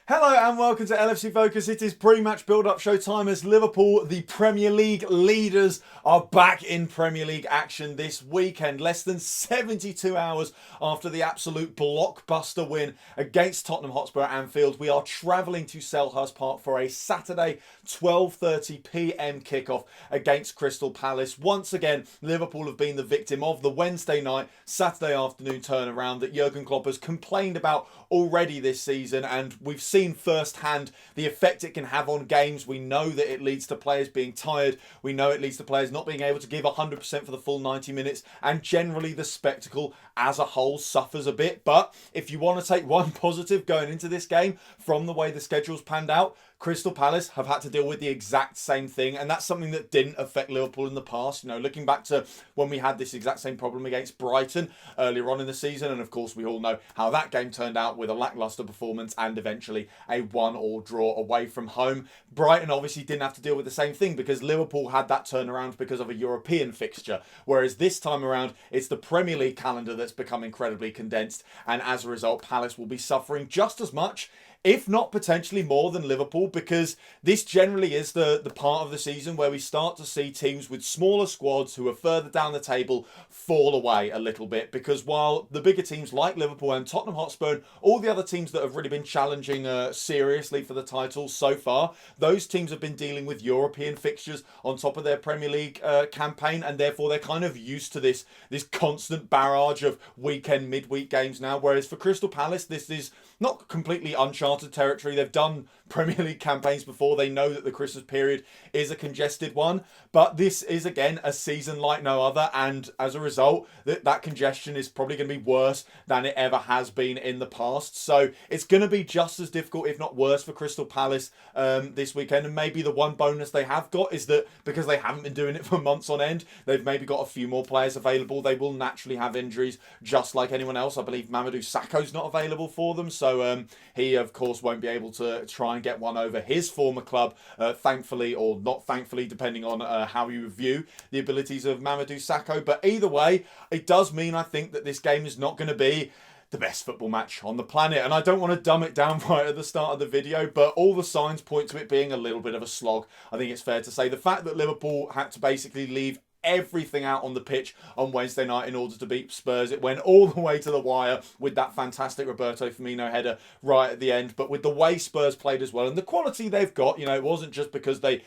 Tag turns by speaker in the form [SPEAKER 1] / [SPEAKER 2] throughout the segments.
[SPEAKER 1] Hello and welcome to LFC Focus. It is pre-match build-up show time as Liverpool, the Premier League leaders, are back in Premier League action this weekend. Less than 72 hours after the absolute blockbuster win against Tottenham Hotspur at Anfield, we are travelling to Selhurst Park for a Saturday 12:30 p.m. kickoff against Crystal Palace. Once again, Liverpool have been the victim of the Wednesday night, Saturday afternoon turnaround that Jurgen Klopp has complained about already this season, and we've seen firsthand the effect it can have on games. We know that it leads to players being tired. We know it leads to players not being able to give 100% for the full 90 minutes, and generally the spectacle as a whole suffers a bit. But if you want to take one positive going into this game from the way the schedule's panned out, Crystal Palace have had to deal with the exact same thing, and that's something that didn't affect Liverpool in the past. You know, looking back to when we had this exact same problem against Brighton earlier on in the season, and of course we all know how that game turned out with a lacklustre performance and eventually a 1-1 draw away from home. Brighton obviously didn't have to deal with the same thing because Liverpool had that turnaround because of a European fixture, whereas this time around it's the Premier League calendar that's become incredibly condensed, and as a result Palace will be suffering just as much, if not potentially more, than Liverpool, because this generally is the part of the season where we start to see teams with smaller squads who are further down the table fall away a little bit. Because while the bigger teams like Liverpool and Tottenham Hotspur, and all the other teams that have really been challenging seriously for the title so far, those teams have been dealing with European fixtures on top of their Premier League campaign, and therefore they're kind of used to this constant barrage of weekend, midweek games now. Whereas for Crystal Palace, this is not completely uncharted territory. They've done Premier League campaigns before. They know that the Christmas period is a congested one, but this is again a season like no other, and as a result that congestion is probably going to be worse than it ever has been in the past. So it's going to be just as difficult, if not worse, for Crystal Palace this weekend. And maybe the one bonus they have got is that because they haven't been doing it for months on end, they've maybe got a few more players available. They will naturally have injuries just like anyone else. I believe Mamadou Sakho's not available for them, so he of course won't be able to try and get one over his former club, thankfully or not thankfully, depending on how you view the abilities of Mamadou Sakho. But either way, it does mean I think that this game is not going to be the best football match on the planet, and I don't want to dumb it down right at the start of the video, but all the signs point to it being a little bit of a slog. I think it's fair to say the fact that Liverpool had to basically leave everything out on the pitch on Wednesday night in order to beat Spurs. It went all the way to the wire with that fantastic Roberto Firmino header right at the end. But with the way Spurs played as well and the quality they've got, you know, it wasn't just because they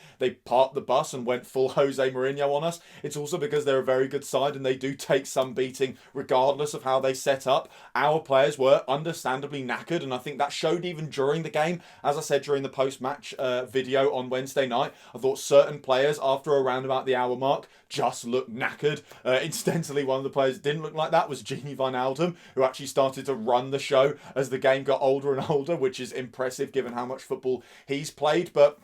[SPEAKER 1] parked the bus and went full Jose Mourinho on us. It's also because they're a very good side and they do take some beating regardless of how they set up. Our players were understandably knackered, and I think that showed even during the game. As I said during the post-match video on Wednesday night, I thought certain players after around about the hour mark just looked knackered. Incidentally, one of the players that didn't look like that was Gini Wijnaldum, who actually started to run the show as the game got older and older, which is impressive given how much football he's played. But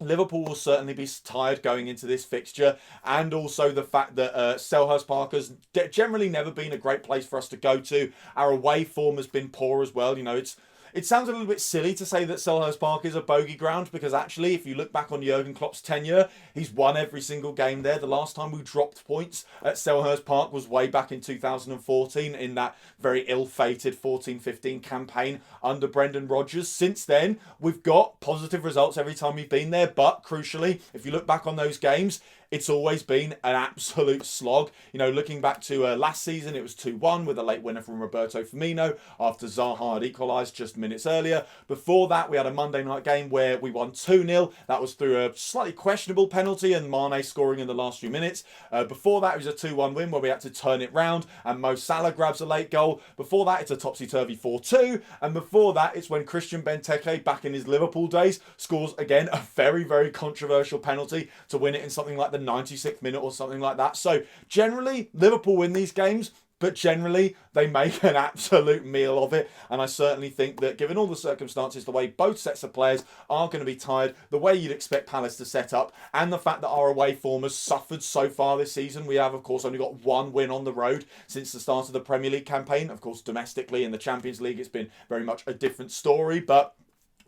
[SPEAKER 1] Liverpool will certainly be tired going into this fixture, and also the fact that Selhurst Park has generally never been a great place for us to go to. Our away form has been poor as well. You know, it sounds a little bit silly to say that Selhurst Park is a bogey ground, because actually, if you look back on Jurgen Klopp's tenure, he's won every single game there. The last time we dropped points at Selhurst Park was way back in 2014 in that very ill-fated 14-15 campaign under Brendan Rodgers. Since then, we've got positive results every time we've been there, but crucially, if you look back on those games, it's always been an absolute slog. You know, looking back to last season, it was 2-1 with a late winner from Roberto Firmino after Zaha had equalised just minutes earlier. Before that, we had a Monday night game where we won 2-0. That was through a slightly questionable penalty and Mane scoring in the last few minutes. Before that, it was a 2-1 win where we had to turn it round and Mo Salah grabs a late goal. Before that, it's a topsy-turvy 4-2. And before that, it's when Christian Benteke, back in his Liverpool days, scores again a very, very controversial penalty to win it in something like the 96th minute or something like that. So generally, Liverpool win these games, but generally they make an absolute meal of it. And I certainly think that given all the circumstances, the way both sets of players are going to be tired, the way you'd expect Palace to set up, and the fact that our away form has suffered so far this season. We have, of course, only got one win on the road since the start of the Premier League campaign. Of course, domestically in the Champions League, it's been very much a different story, but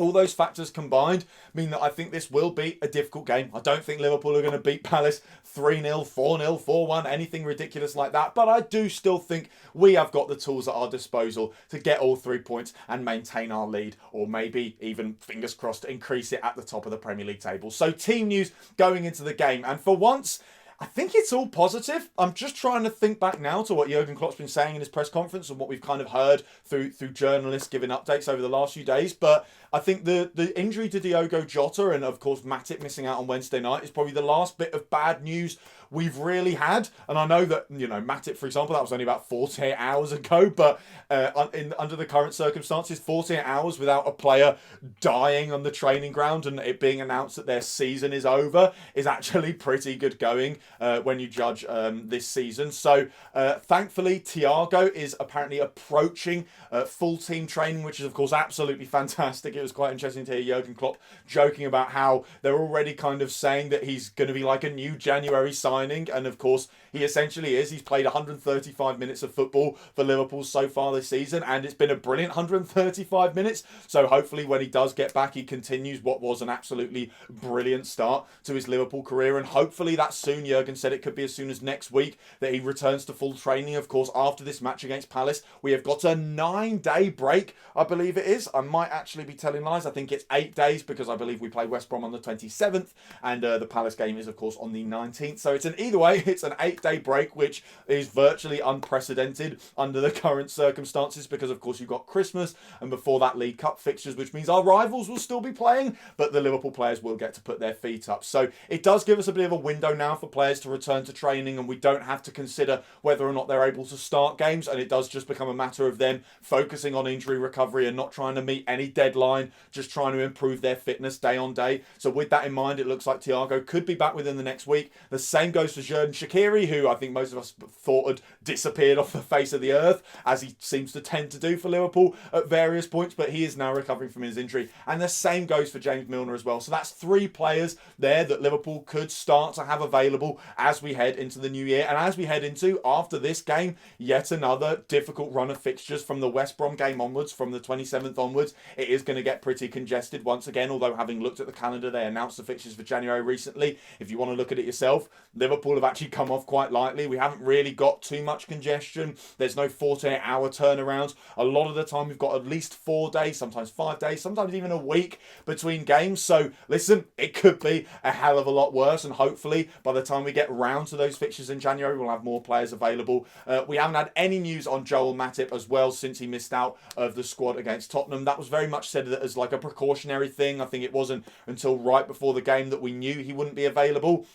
[SPEAKER 1] All those factors combined mean that I think this will be a difficult game. I don't think Liverpool are going to beat Palace 3-0, 4-0, 4-1, anything ridiculous like that. But I do still think we have got the tools at our disposal to get all 3 points and maintain our lead, or maybe even, fingers crossed, increase it at the top of the Premier League table. So team news going into the game. And for once, I think it's all positive. I'm just trying to think back now to what Jurgen Klopp's been saying in his press conference and what we've kind of heard through journalists giving updates over the last few days. But I think the injury to Diogo Jota and, of course, Matip missing out on Wednesday night is probably the last bit of bad news we've really had. And I know that, Matip, for example, that was only about 48 hours ago. But under the current circumstances, 48 hours without a player dying on the training ground and it being announced that their season is over is actually pretty good going when you judge this season. So thankfully, Thiago is apparently approaching full team training, which is, of course, absolutely fantastic. It was quite interesting to hear Jurgen Klopp joking about how they're already kind of saying that he's going to be like a new January signing. And of course, he essentially is. He's played 135 minutes of football for Liverpool so far this season, and it's been a brilliant 135 minutes. So hopefully when he does get back, he continues what was an absolutely brilliant start to his Liverpool career. And hopefully that's soon. Jurgen said it could be as soon as next week that he returns to full training. Of course, after this match against Palace, we have got a 9-day break, I believe it is. I might actually be telling lies. I think it's 8 days because I believe we play West Brom on the 27th and the Palace game is, of course, on the 19th. So either way, it's an 8-day break, which is virtually unprecedented under the current circumstances because, of course, you've got Christmas and before that League Cup fixtures, which means our rivals will still be playing, but the Liverpool players will get to put their feet up. So it does give us a bit of a window now for players to return to training, and we don't have to consider whether or not they're able to start games, and it does just become a matter of them focusing on injury recovery and not trying to meet any deadline, just trying to improve their fitness day on day. So with that in mind, it looks like Thiago could be back within the next week. The same goes for Xherdan Shaqiri, who I think most of us thought had disappeared off the face of the earth, as he seems to tend to do for Liverpool at various points, but he is now recovering from his injury. And the same goes for James Milner as well. So that's 3 players there that Liverpool could start to have available as we head into the new year. And as we head into, after this game, yet another difficult run of fixtures from the West Brom game onwards, from the 27th onwards. It is going to get pretty congested once again, although having looked at the calendar, they announced the fixtures for January recently. If you want to look at it yourself, Liverpool have actually come off quite lightly. We haven't really got too much congestion. There's no 48-hour turnarounds. A lot of the time we've got at least 4 days, sometimes 5 days, sometimes even a week between games. So listen, it could be a hell of a lot worse, and hopefully by the time we get round to those fixtures in January, we'll have more players available. We haven't had any news on Joel Matip as well since he missed out of the squad against Tottenham. That was very much said as like a precautionary thing. I think it wasn't until right before the game that we knew he wouldn't be available.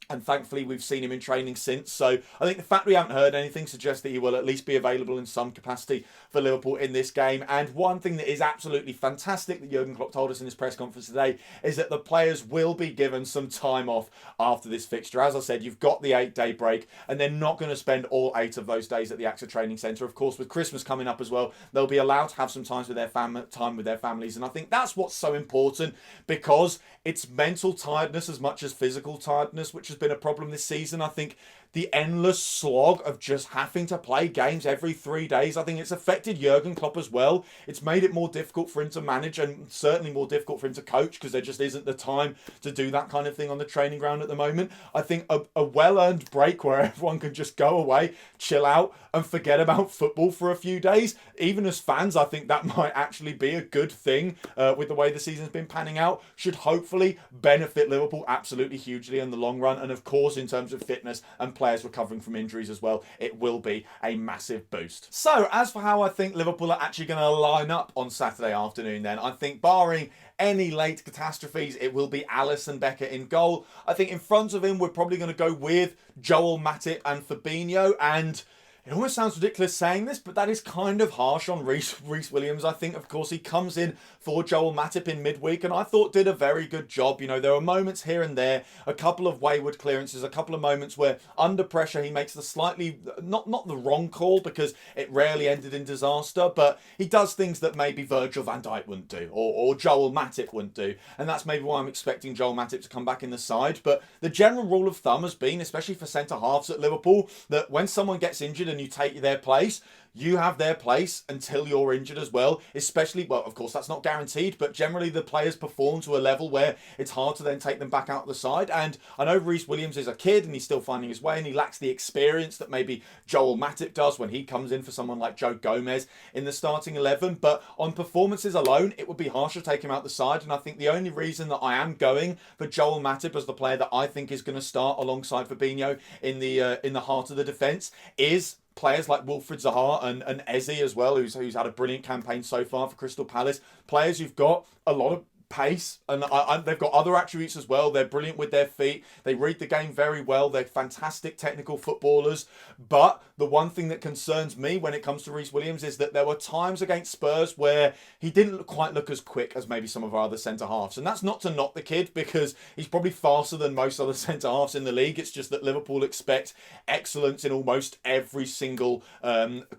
[SPEAKER 1] And thankfully, we've seen him in training since. So I think the fact we haven't heard anything suggests that he will at least be available in some capacity for Liverpool in this game. And one thing that is absolutely fantastic that Jurgen Klopp told us in his press conference today is that the players will be given some time off after this fixture. As I said, you've got the 8-day break, and they're not going to spend all 8 of those days at the AXA Training Centre. Of course, with Christmas coming up as well, they'll be allowed to have some time with their families. And I think that's what's so important, because it's mental tiredness as much as physical tiredness, which has been a problem this season. I think the endless slog of just having to play games every 3 days, I think it's affected Jurgen Klopp as well. It's made it more difficult for him to manage, and certainly more difficult for him to coach, because there just isn't the time to do that kind of thing on the training ground at the moment. I think a well-earned break where everyone can just go away, chill out, and forget about football for a few days, even as fans, I think that might actually be a good thing with the way the season's been panning out. Should hopefully benefit Liverpool absolutely hugely in the long run. And of course, in terms of fitness and players recovering from injuries as well, it will be a massive boost. So as for how I think Liverpool are actually going to line up on Saturday afternoon, then I think barring any late catastrophes, it will be Alisson Becker in goal. I think in front of him, we're probably going to go with Joel Matip and Fabinho. And it almost sounds ridiculous saying this, but that is kind of harsh on Rhys Williams. I think, of course, he comes in for Joel Matip in midweek, and I thought did a very good job. You know, there were moments here and there, a couple of wayward clearances, a couple of moments where under pressure he makes the slightly, not the wrong call, because it rarely ended in disaster, but he does things that maybe Virgil van Dijk wouldn't do, or Joel Matip wouldn't do. And that's maybe why I'm expecting Joel Matip to come back in the side. But the general rule of thumb has been, especially for centre-halves at Liverpool, that when someone gets injured and you take their place, you have their place until you're injured as well, especially, well, of course, that's not guaranteed, but generally the players perform to a level where it's hard to then take them back out the side. And I know Rhys Williams is a kid and he's still finding his way and he lacks the experience that maybe Joel Matip does when he comes in for someone like Joe Gomez in the starting 11. But on performances alone, it would be harsh to take him out the side. And I think the only reason that I am going for Joel Matip as the player that I think is going to start alongside Fabinho in the heart of the defence is players like Wilfried Zaha and Eze as well, who's had a brilliant campaign so far for Crystal Palace. Players who've got a lot of pace and they've got other attributes as well. They're brilliant with their feet. They read the game very well. They're fantastic technical footballers. But the one thing that concerns me when it comes to Rhys Williams is that there were times against Spurs where he didn't quite look as quick as maybe some of our other centre-halves. And that's not to knock the kid because he's probably faster than most other centre-halves in the league. It's just that Liverpool expect excellence in almost every single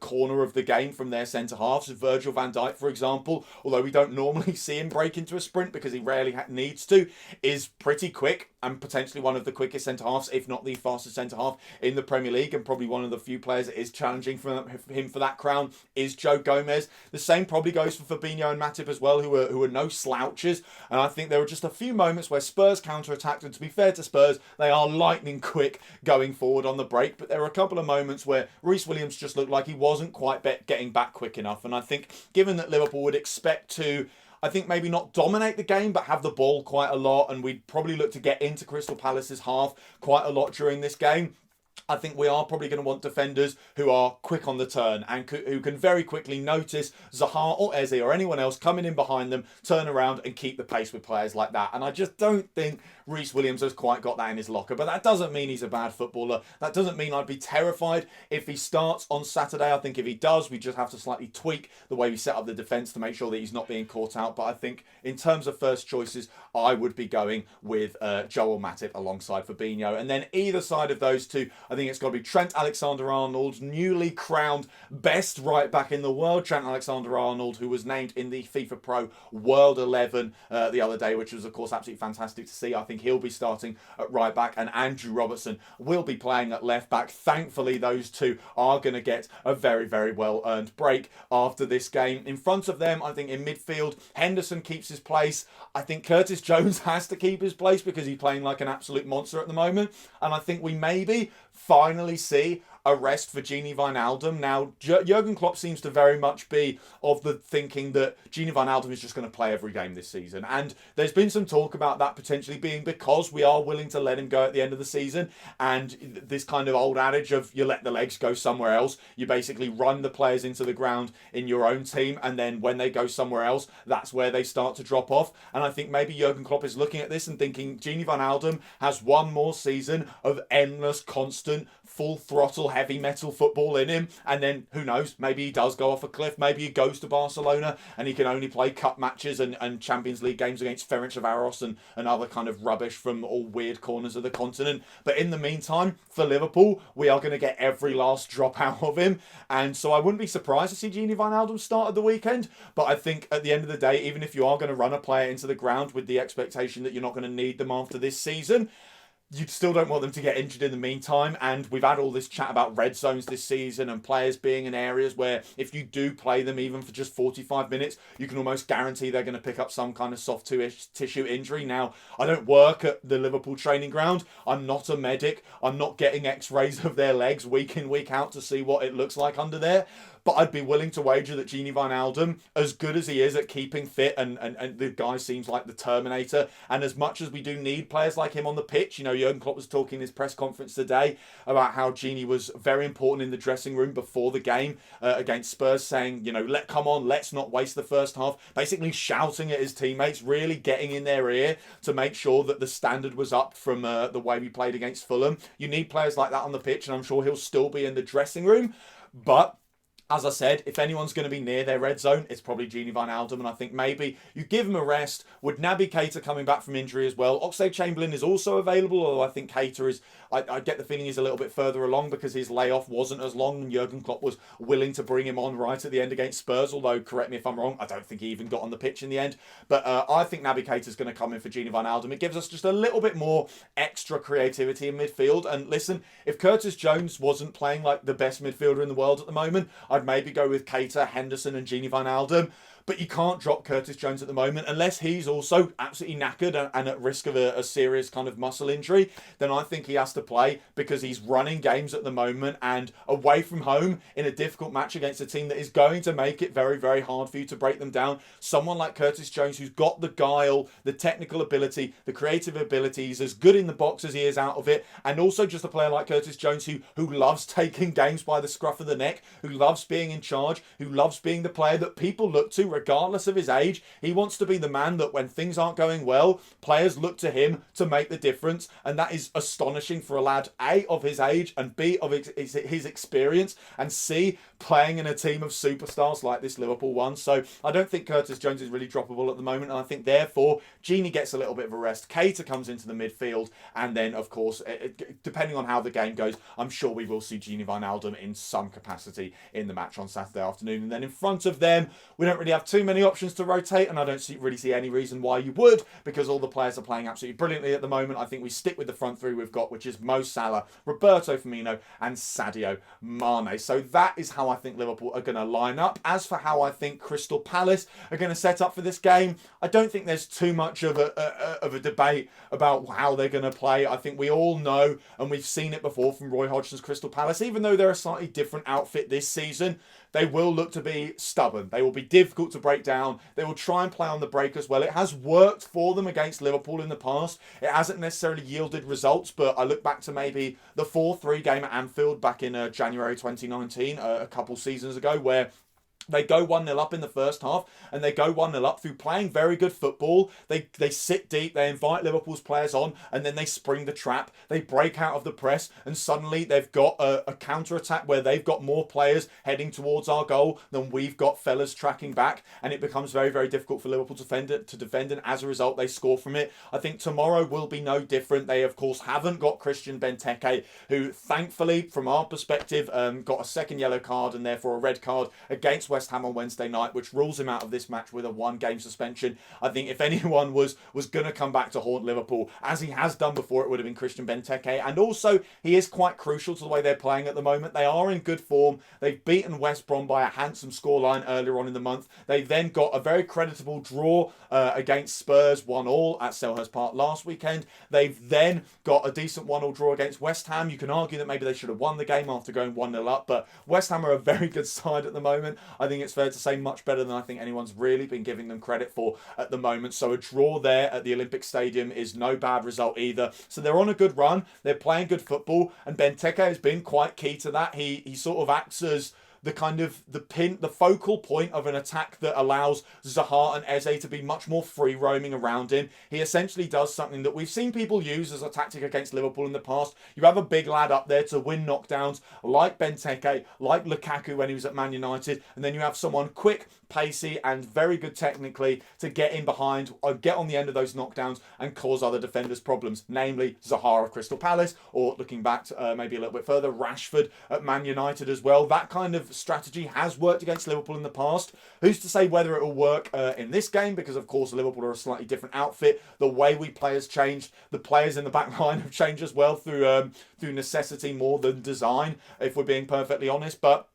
[SPEAKER 1] corner of the game from their centre-halves. Virgil van Dijk, for example, although we don't normally see him break into a sprint because he rarely needs to, is pretty quick and potentially one of the quickest centre-halves, if not the fastest centre-half in the Premier League, and probably one of the few players that is challenging for him for that crown is Joe Gomez. The same probably goes for Fabinho and Matip as well, who are no slouches, and I think there were just a few moments where Spurs counter-attacked, and to be fair to Spurs, they are lightning quick going forward on the break, but there were a couple of moments where Rhys Williams just looked like he wasn't quite getting back quick enough, and I think given that Liverpool would expect to, I think maybe not dominate the game, but have the ball quite a lot. And we'd probably look to get into Crystal Palace's half quite a lot during this game. I think we are probably going to want defenders who are quick on the turn and who can very quickly notice Zaha or Eze or anyone else coming in behind them, turn around and keep the pace with players like that. And I just don't think Rhys Williams has quite got that in his locker. But that doesn't mean he's a bad footballer. That doesn't mean I'd be terrified if he starts on Saturday. I think if he does, we just have to slightly tweak the way we set up the defence to make sure that he's not being caught out. But I think in terms of first choices, I would be going with Joel Matip alongside Fabinho. And then either side of those two, I think it's got to be Trent Alexander-Arnold, newly crowned best right back in the world. Trent Alexander-Arnold, who was named in the FIFA Pro World 11 the other day, which was, of course, absolutely fantastic to see. I think he'll be starting at right back, and Andrew Robertson will be playing at left back. Thankfully, those two are going to get a very, very well-earned break after this game. In front of them, I think in midfield, Henderson keeps his place. I think Curtis Jones has to keep his place because he's playing like an absolute monster at the moment. And I think we maybe finally see a rest for Gini Wijnaldum. Now, Jurgen Klopp seems to very much be of the thinking that Gini Wijnaldum is just going to play every game this season. And there's been some talk about that potentially being because we are willing to let him go at the end of the season. And this kind of old adage of you let the legs go somewhere else. You basically run the players into the ground in your own team. And then when they go somewhere else, that's where they start to drop off. And I think maybe Jurgen Klopp is looking at this and thinking Gini Wijnaldum has one more season of endless, constant, full throttle, heavy metal football in him, and then who knows, maybe he does go off a cliff, maybe he goes to Barcelona and he can only play cup matches and Champions League games against Ferencvaros and other kind of rubbish from all weird corners of the continent. But in the meantime, for Liverpool, we are going to get every last drop out of him, and so I wouldn't be surprised to see Gini Wijnaldum start at the weekend. But I think at the end of the day, even if you are going to run a player into the ground with the expectation that you're not going to need them after this season, you still don't want them to get injured in the meantime. And we've had all this chat about red zones this season and players being in areas where if you do play them even for just 45 minutes, you can almost guarantee they're going to pick up some kind of soft tissue injury. Now, I don't work at the Liverpool training ground. I'm not a medic. I'm not getting x-rays of their legs week in, week out to see what it looks like under there. But I'd be willing to wager that Gini Wijnaldum, as good as he is at keeping fit, and the guy seems like the Terminator, and as much as we do need players like him on the pitch, you know, Jurgen Klopp was talking in his press conference today about how Gini was very important in the dressing room before the game against Spurs, saying, you know, come on, let's not waste the first half, basically shouting at his teammates, really getting in their ear to make sure that the standard was up from the way we played against Fulham. You need players like that on the pitch, and I'm sure he'll still be in the dressing room, but as I said, if anyone's going to be near their red zone, it's probably Gini Wijnaldum, and I think maybe you give him a rest. With Naby Keita coming back from injury as well, Oxlade-Chamberlain is also available, although I think Keita is, I get the feeling he's a little bit further along because his layoff wasn't as long, and Jurgen Klopp was willing to bring him on right at the end against Spurs, although, correct me if I'm wrong, I don't think he even got on the pitch in the end. But I think Naby Keita is going to come in for Gini Wijnaldum. It gives us just a little bit more extra creativity in midfield, and listen, if Curtis Jones wasn't playing like the best midfielder in the world at the moment, I'd maybe go with Keita, Henderson and Gini Wijnaldum. But you can't drop Curtis Jones at the moment unless he's also absolutely knackered and at risk of a serious kind of muscle injury. Then I think he has to play because he's running games at the moment and away from home in a difficult match against a team that is going to make it very, very hard for you to break them down. Someone like Curtis Jones, who's got the guile, the technical ability, the creative ability, he's as good in the box as he is out of it. And also just a player like Curtis Jones who loves taking games by the scruff of the neck, who loves being in charge, who loves being the player that people look to regardless of his age. He wants to be the man that when things aren't going well, players look to him to make the difference. And that is astonishing for a lad, A, of his age, and B, of his experience, and C, playing in a team of superstars like this Liverpool one. So I don't think Curtis Jones is really droppable at the moment. And I think, therefore, Gini gets a little bit of a rest. Keita comes into the midfield. And then, of course, depending on how the game goes, I'm sure we will see Gini Wijnaldum in some capacity in the match on Saturday afternoon. And then in front of them, we don't really have too many options to rotate, and I don't really see any reason why you would, because all the players are playing absolutely brilliantly at the moment. I think we stick with the front three we've got, which is Mo Salah, Roberto Firmino and Sadio Mane. So that is how I think Liverpool are going to line up. As for how I think Crystal Palace are going to set up for this game, I don't think there's too much of a debate about how they're going to play. I think we all know, and we've seen it before from Roy Hodgson's Crystal Palace, even though they're a slightly different outfit this season, they will look to be stubborn. They will be difficult to break down. They will try and play on the break as well. It has worked for them against Liverpool in the past. It hasn't necessarily yielded results, but I look back to maybe the 4-3 game at Anfield back in January 2019, a couple seasons ago, where they go 1-0 up in the first half, and they go 1-0 up through playing very good football. They sit deep, they invite Liverpool's players on, and then they spring the trap. They break out of the press, and suddenly they've got a counter-attack where they've got more players heading towards our goal than we've got fellas tracking back, and it becomes very, very difficult for Liverpool to defend, and as a result, they score from it. I think tomorrow will be no different. They, of course, haven't got Christian Benteke, who, thankfully, from our perspective, got a second yellow card and therefore a red card against West Ham on Wednesday night, which rules him out of this match with a 1-game suspension. I think if anyone was going to come back to haunt Liverpool, as he has done before, it would have been Christian Benteke. And also, he is quite crucial to the way they're playing at the moment. They are in good form. They've beaten West Brom by a handsome scoreline earlier on in the month. They then got a very creditable draw against Spurs, 1-1 at Selhurst Park last weekend. They've then got a decent 1-1 draw against West Ham. You can argue that maybe they should have won the game after going 1-0 up, but West Ham are a very good side at the moment. I think it's fair to say much better than I think anyone's really been giving them credit for at the moment. So a draw there at the Olympic Stadium is no bad result either. So they're on a good run. They're playing good football, and Benteke has been quite key to that. He sort of acts as the kind of the focal point of an attack that allows Zaha and Eze to be much more free roaming around him. He essentially does something that we've seen people use as a tactic against Liverpool in the past. You have a big lad up there to win knockdowns, like Benteke, like Lukaku when he was at Man United, and then you have someone quick, pacey and very good technically to get in behind or get on the end of those knockdowns and cause other defenders problems, namely Zaha of Crystal Palace, or looking back to, maybe a little bit further, Rashford at Man United as well. That kind of strategy has worked against Liverpool in the past. Who's to say whether it will work in this game, because of course Liverpool are a slightly different outfit. The way we play has changed. The players in the back line have changed as well through necessity more than design, if we're being perfectly honest. But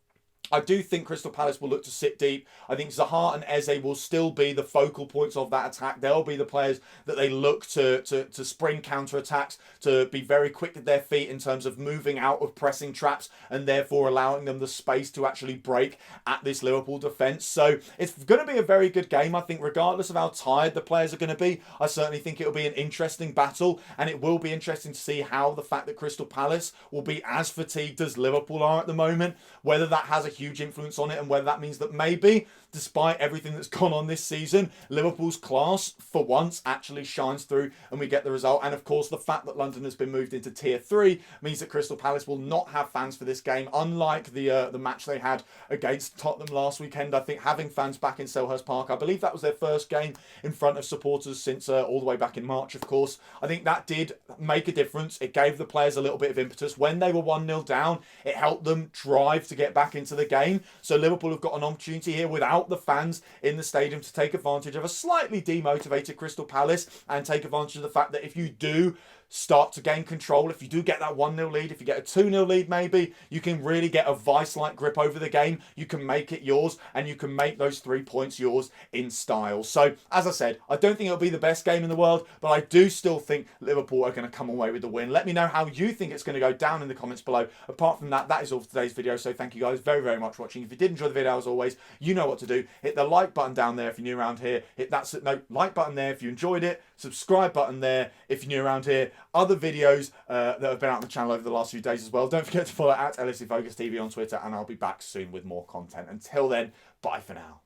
[SPEAKER 1] I do think Crystal Palace will look to sit deep. I think Zaha and Eze will still be the focal points of that attack. They'll be the players that they look to spring counter-attacks, to be very quick at their feet in terms of moving out of pressing traps and therefore allowing them the space to actually break at this Liverpool defence. So it's going to be a very good game, I think, regardless of how tired the players are going to be. I certainly think it'll be an interesting battle, and it will be interesting to see how the fact that Crystal Palace will be as fatigued as Liverpool are at the moment, whether that has a huge influence on it, and whether that means that maybe, despite everything that's gone on this season, Liverpool's class for once actually shines through and we get the result. And of course, the fact that London has been moved into Tier 3 means that Crystal Palace will not have fans for this game, unlike the match they had against Tottenham last weekend. I think having fans back in Selhurst Park, I believe that was their first game in front of supporters since all the way back in March, of course. I think that did make a difference. It gave the players a little bit of impetus. When they were 1-0 down, it helped them drive to get back into the game. So Liverpool have got an opportunity here without the fans in the stadium to take advantage of a slightly demotivated Crystal Palace and take advantage of the fact that if you do start to gain control. If you do get that 1-0 lead, if you get a 2-0 lead maybe, you can really get a vice-like grip over the game. You can make it yours, and you can make those 3 points yours in style. So, as I said, I don't think it'll be the best game in the world, but I do still think Liverpool are going to come away with the win. Let me know how you think it's going to go down in the comments below. Apart from that, that is all for today's video. So thank you guys very, very much for watching. If you did enjoy the video, as always, you know what to do. Hit the like button down there if you're new around here. Hit that like button there if you enjoyed it. Subscribe button there if you're new around here. Other videos that have been out on the channel over the last few days as well. Don't forget to follow at LFC Focus TV on Twitter, and I'll be back soon with more content. Until then, bye for now.